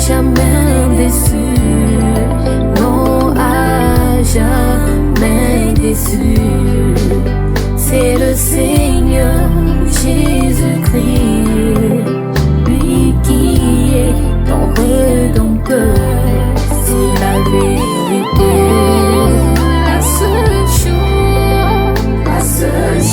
jamais déçu, non, à jamais déçu. C'est le Seigneur Jésus-Christ, lui qui est ton rédempteur, c'est la vérité. La seule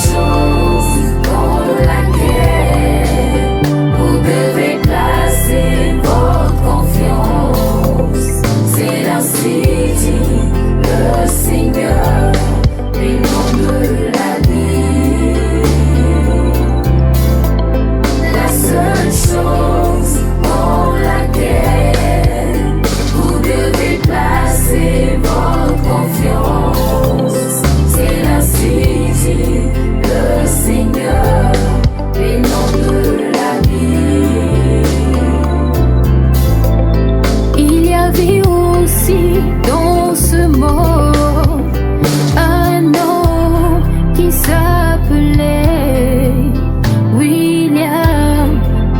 chose dans laquelle vous devez placer votre confiance, c'est ainsi dit le Seigneur, les noms de la vie. La seule chose dans laquelle vous devez placer votre confiance, c'est ainsi dit le Seigneur, les noms de la vie. Il y avait aussi dans ce monde un homme qui s'appelait William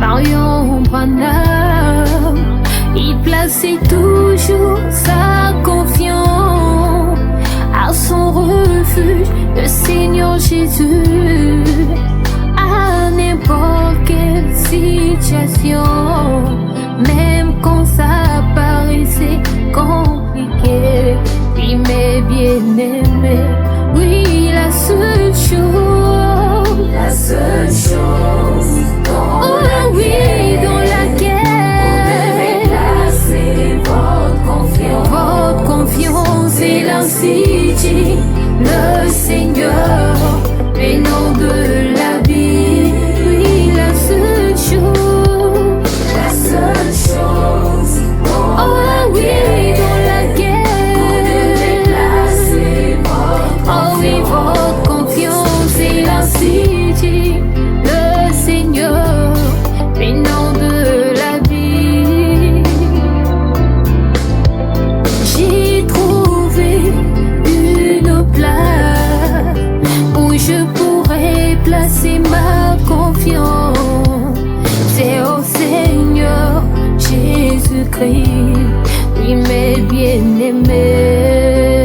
Marion Branham. Il plaçait toujours sa confiance à son refuge, le Seigneur Jésus. À n'importe quelle situation, même quand ça paraissait compliqué, oui mais bien aimé, oui la seule chose dans dans laquelle vous devez placer votre confiance, c'est l'ainsi dit le Seigneur, les noms de la vie. Oui, la seule chose dans laquelle vous devez placer votre confiance, c'est l'ainsi dit le Seigneur, les noms de la vie. J'ai trouvé une place où je pourrais placer ma confiance, c'est au Seigneur Jésus-Christ, oui mes bien-aimés.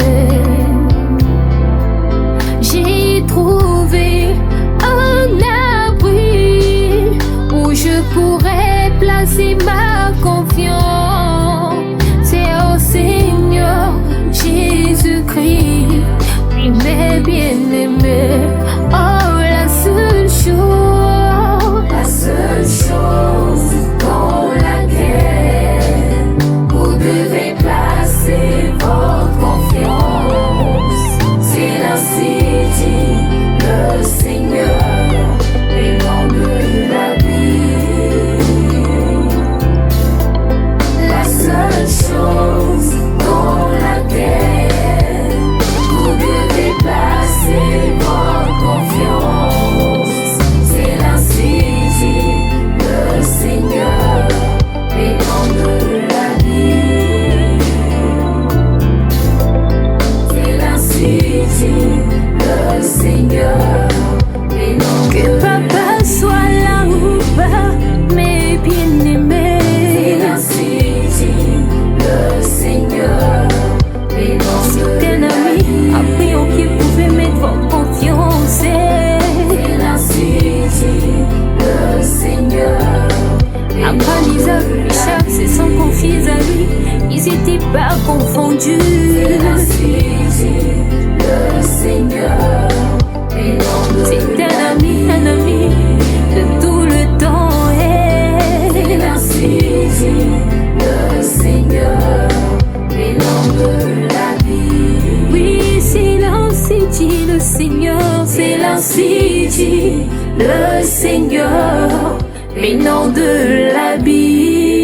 J'ai trouvé un abri où je pourrais placer ma confiance, c'est au Seigneur Jésus-Christ, oui mes bien-aimés. Oh, la seule chose dans laquelle vous devez placer votre confiance, c'est ainsi dit le Seigneur, les noms de la vie. La seule chose dans laquelle vous devez placer votre confiance, c'est ainsi dit le Seigneur, les noms de la vie. C'est ainsi dit le Seigneur, les noms de la vie. Que papa soit là ou pas, mes bien-aimés, c'est ainsi dit le Seigneur, les noms de la vie. Après on qui pouvait mettre votre confiance, c'est ainsi dit le Seigneur. Abraham, Isaac, Richard, c'est son confiés à lui, ils étaient pas confondus. C'est ainsi dit le Seigneur, les noms de c'est un ami de tout le temps. C'est ainsi dit le Seigneur, les noms de la vie. Oui, c'est l'ainsi dit le Seigneur, c'est l'ainsi dit le Seigneur, les noms de la vie.